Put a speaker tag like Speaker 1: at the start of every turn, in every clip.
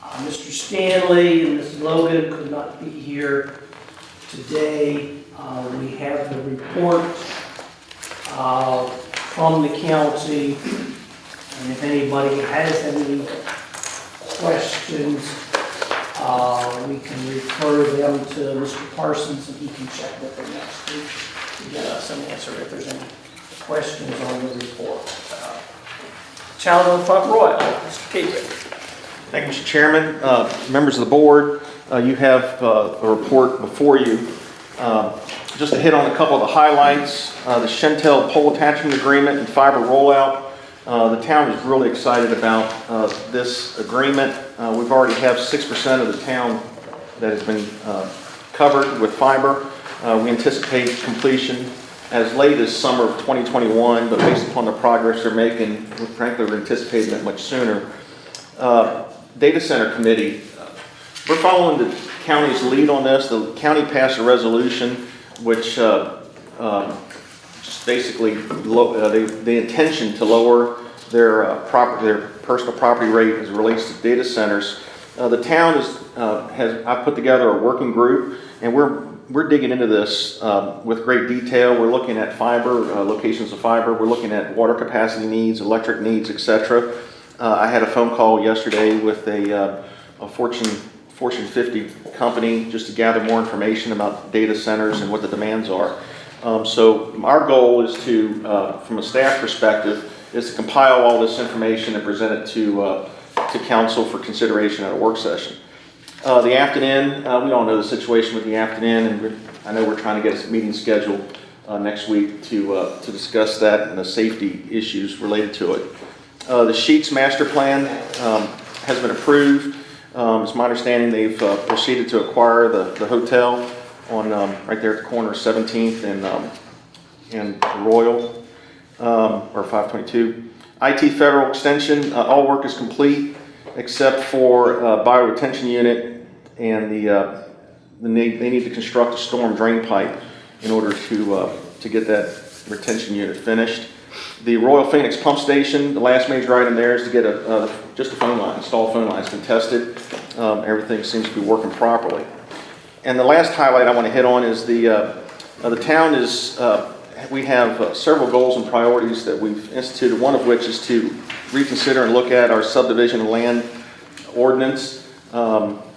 Speaker 1: Mr. Stanley and Ms. Logan could not be here today. We have the report from the county, and if anybody has any questions, we can refer them to Mr. Parsons, and he can check with them next week to get us an answer if there's any questions on the report. Challenge on the front row, Mr. Tederick.
Speaker 2: Thank you, Mr. Chairman. Members of the board, you have a report before you. Just to hit on a couple of the highlights, the Shentel pole attachment agreement and fiber rollout. The town is really excited about this agreement. We've already have 6% of the town that has been covered with fiber. We anticipate completion as late as summer of 2021, but based upon the progress they're making, frankly, we're anticipating it much sooner. Data Center Committee, we're following the county's lead on this. The county passed a resolution which just basically the intention to lower their personal property rate as it relates to data centers. The town I've put together a working group, and we're digging into this with great detail. We're looking at fiber, locations of fiber. We're looking at water capacity needs, electric needs, etc. I had a phone call yesterday with a Fortune 50 company just to gather more information about data centers and what the demands are. So our goal is to, from a staff perspective, is to compile all this information and present it to council for consideration at a work session. The Afton Inn, we all know the situation with the Afton Inn, and I know we're trying to get a meeting scheduled next week to discuss that and the safety issues related to it. The Sheets Master Plan has been approved. It's my understanding they've proceeded to acquire the hotel on right there at the corner of 17th and Royal, or 522. ITFederal extension, all work is complete except for bioretention unit, and they need to construct a storm drain pipe in order to get that retention unit finished. The Royal Phoenix pump station, the last major item there is to get just a phone line, install a phone line. It's been tested. Everything seems to be working properly. And the last highlight I want to hit on is the town is, we have several goals and priorities that we've instituted, one of which is to reconsider and look at our subdivision land ordinance.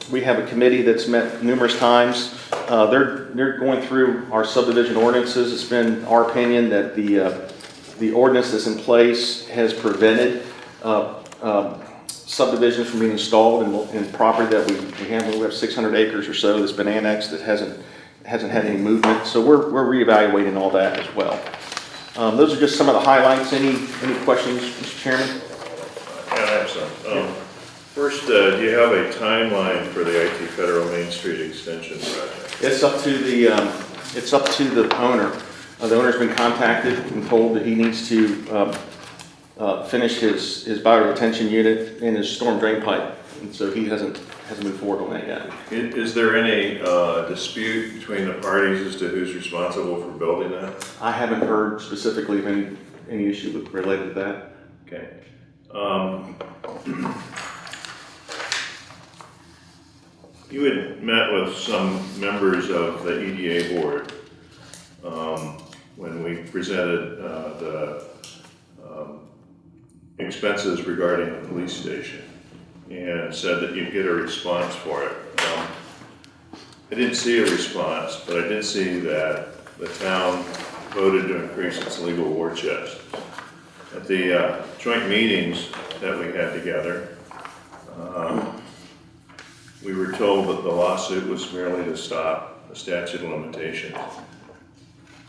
Speaker 2: We have a committee that's met numerous times. They're going through our subdivision ordinances. It's been our opinion that the ordinance that's in place has prevented subdivisions from being installed in property that we have 600 acres or so that's been annexed that hasn't had any movement. So we're reevaluating all that as well. Those are just some of the highlights. Any questions, Mr. Chairman?
Speaker 3: Yeah, I have some. First, do you have a timeline for the ITFederal Main Street Extension project?
Speaker 2: It's up to the owner. The owner's been contacted and told that he needs to finish his bioretention unit and his storm drain pipe, and so he hasn't moved forward on that yet.
Speaker 3: Is there any dispute between the parties as to who's responsible for building that?
Speaker 2: I haven't heard specifically of any issue related to that.
Speaker 3: Okay. You had met with some members of the EDA Board when we presented the expenses regarding the police station, and said that you'd get a response for it. I didn't see a response, but I did see that the town voted to increase its legal war chest. At the joint meetings that we had together, we were told that the lawsuit was merely to stop the statute of limitations.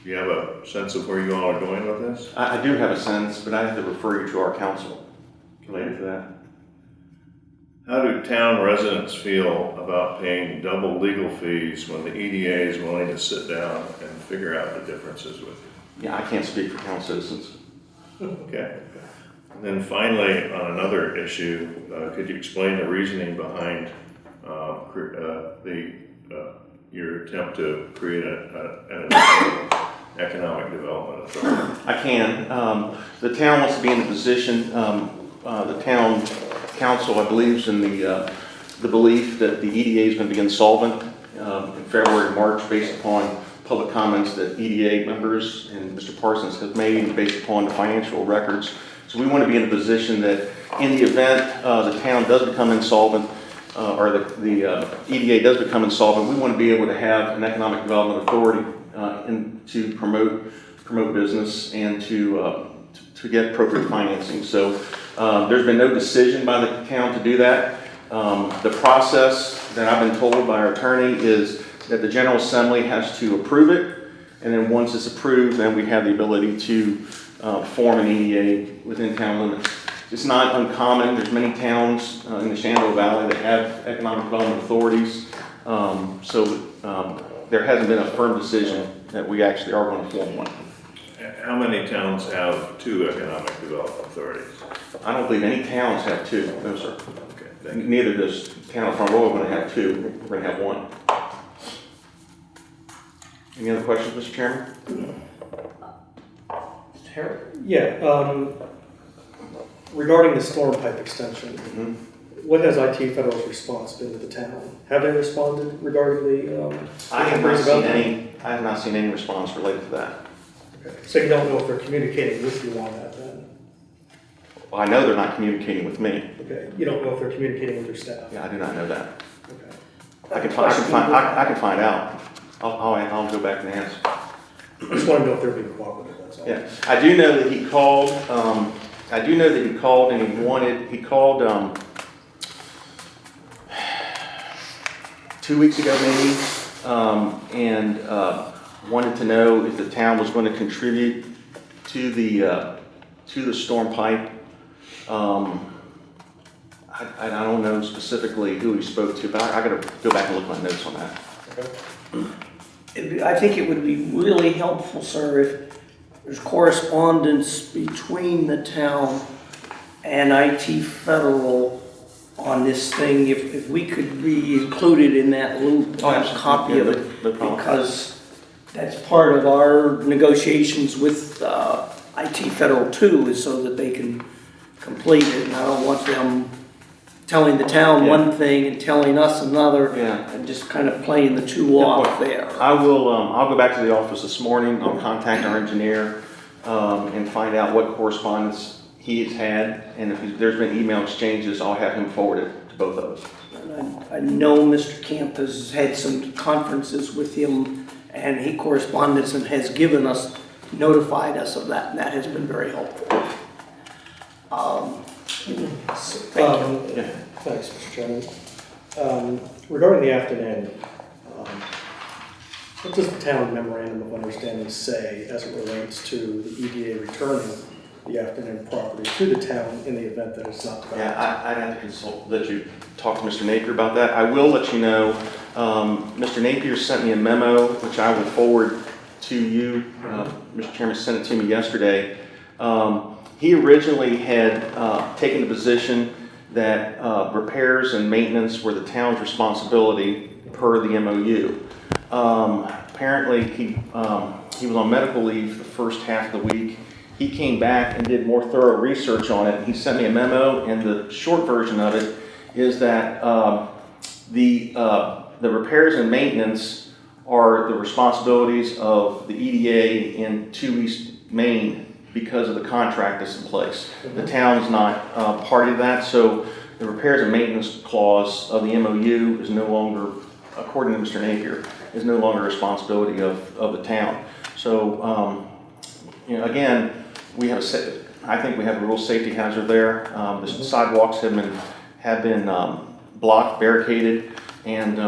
Speaker 3: Do you have a sense of where you all are going with this?
Speaker 2: I do have a sense, but I have to refer you to our council related to that.
Speaker 3: How do town residents feel about paying double legal fees when the EDA is willing to sit down and figure out the differences with you?
Speaker 2: Yeah, I can't speak for town citizens.
Speaker 3: Okay. And then finally, on another issue, could you explain the reasoning behind your attempt to create an economic development authority?
Speaker 2: I can. The town wants to be in a position, the town council, I believe, is in the the belief that the EDA is going to be insolvent in February or March based upon public comments that EDA members and Mr. Parsons have made based upon the financial records. So we want to be in a position that in the event the town does become insolvent, or the EDA does become insolvent, we want to be able to have an economic development authority to promote business and to get appropriate financing. So there's been no decision by the town to do that. The process that I've been told by our attorney is that the General Assembly has to approve it, and then once it's approved, then we have the ability to form an EDA within town limits. It's not uncommon. There's many towns in the Shenandoah Valley that have economic development authorities. There hasn't been a firm decision that we actually are going to form one.
Speaker 3: How many towns have 2 economic development authorities?
Speaker 2: I don't believe any towns have 2. No, sir.
Speaker 3: Okay, thank you.
Speaker 2: Neither does town of Front Royal going to have 2. We're going to have 1. Any other questions, Mr. Chairman?
Speaker 1: Terry?
Speaker 4: Yeah, regarding the storm pipe extension, what has ITFederal's response been to the town? Have they responded regarding the?
Speaker 2: I have not seen any response related to that.
Speaker 4: Okay. So you don't know if they're communicating with you on that then?
Speaker 2: Well, I know they're not communicating with me.
Speaker 4: Okay, you don't know if they're communicating with your staff?
Speaker 2: Yeah, I do not know that.
Speaker 4: Okay.
Speaker 2: I can find out. I'll go back and ask.
Speaker 4: I just want to know if they're being cooperative, that's all.
Speaker 2: Yeah, I do know that he called. And he called 2 weeks ago maybe, and wanted to know if the town was going to contribute to the storm pipe. I don't know specifically who he spoke to, but I got to go back and look at my notes on that.
Speaker 4: Okay.
Speaker 1: I think it would be really helpful, sir, if there's correspondence between the town and ITFederal on this thing, if we could be included in that loop,
Speaker 2: Oh,
Speaker 1: a
Speaker 2: absolutely.
Speaker 1: copy of
Speaker 2: Yeah,
Speaker 1: it,
Speaker 2: no problem.
Speaker 1: because that's part of our negotiations with ITFederal too, is so that they can complete it, and I don't want them telling the town one thing and telling us another,
Speaker 2: Yeah.
Speaker 1: and just kind of playing the two off there.
Speaker 2: I will. I'll go back to the office this morning. I'll contact our engineer and find out what correspondence he has had, and if there's been email exchanges, I'll have him forward it to both of us.
Speaker 1: And I know Mr. Camp has had some conferences with him, and he correspondence and has notified us of that, and that has been very helpful. Thank you.
Speaker 2: Yeah.
Speaker 4: Thanks, Mr. Chairman. Regarding the afternoon, what does the town memorandum of understanding say as it relates to the EDA returning the afternoon property to the town in the event that it's not developed?
Speaker 2: Yeah, I'd have to let you talk to Mr. Napier about that. I will let you know, Mr. Napier sent me a memo, which I will forward to you. Mr. Chairman sent it to me yesterday. He originally had taken the position that repairs and maintenance were the town's responsibility per the MOU. Apparently, he was on medical leave the first half of the week. He came back and did more thorough research on it. He sent me a memo, and the short version of it is that the repairs and maintenance are the responsibilities of the EDA in 2 East Main because of the contract that's in place. The town is not party to that, so the repairs and maintenance clause of the MOU is no longer, according to Mr. Napier, is no longer a responsibility of the town. So, again, I think we have a real safety hazard there. The sidewalks have been blocked, barricaded, and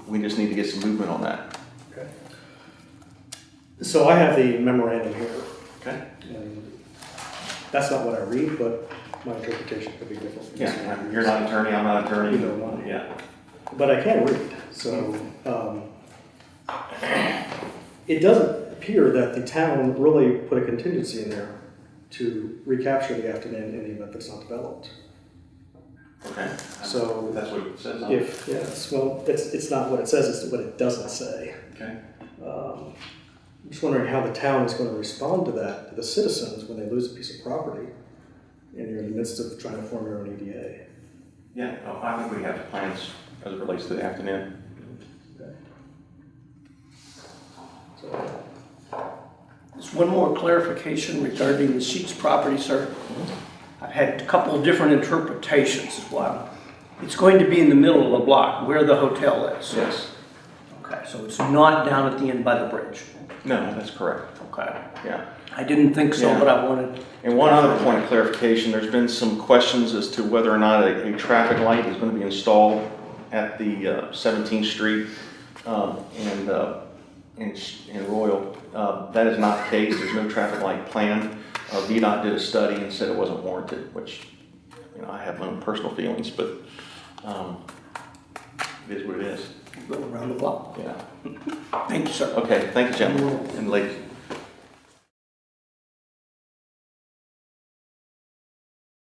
Speaker 2: we just need to get some movement on that.
Speaker 4: Okay. So I have the memorandum here.
Speaker 2: Okay.
Speaker 4: And that's not what I read, but my interpretation could be different.
Speaker 2: Yeah, you're not an attorney, I'm not an attorney.
Speaker 4: Either one.
Speaker 2: Yeah.
Speaker 4: But I can read, so it doesn't appear that the town really put a contingency in there to recapture the afternoon in the event that's not developed.
Speaker 2: Okay.
Speaker 4: So
Speaker 2: That's what it says.
Speaker 4: it's not what it says, it's what it doesn't say.
Speaker 2: Okay.
Speaker 4: I'm just wondering how the town is going to respond to that, to the citizens when they lose a piece of property and you're in the midst of trying to form your own EDA.
Speaker 2: Yeah, I think we have plans as it relates to the afternoon.
Speaker 4: So,
Speaker 1: Just one more clarification regarding the Sheets property, sir. I've had a couple of different interpretations as well. It's going to be in the middle of the block where the hotel is.
Speaker 2: Yes.
Speaker 1: Okay, so it's not down at the end by the bridge.
Speaker 2: No, that's correct.
Speaker 1: Okay.
Speaker 2: Yeah.
Speaker 1: I didn't think so,
Speaker 2: Yeah.
Speaker 1: but I wanted.
Speaker 2: And one other point of clarification, there's been some questions as to whether or not a traffic light is going to be installed at the 17th Street in Royal. That is not the case. There's no traffic light planned. VDOT did a study and said it wasn't warranted, which, you know, I have my own personal feelings, but it is what it is.
Speaker 1: Go around the block.
Speaker 2: Yeah.
Speaker 1: Thank you, sir.
Speaker 2: Okay, thank you, gentlemen and ladies.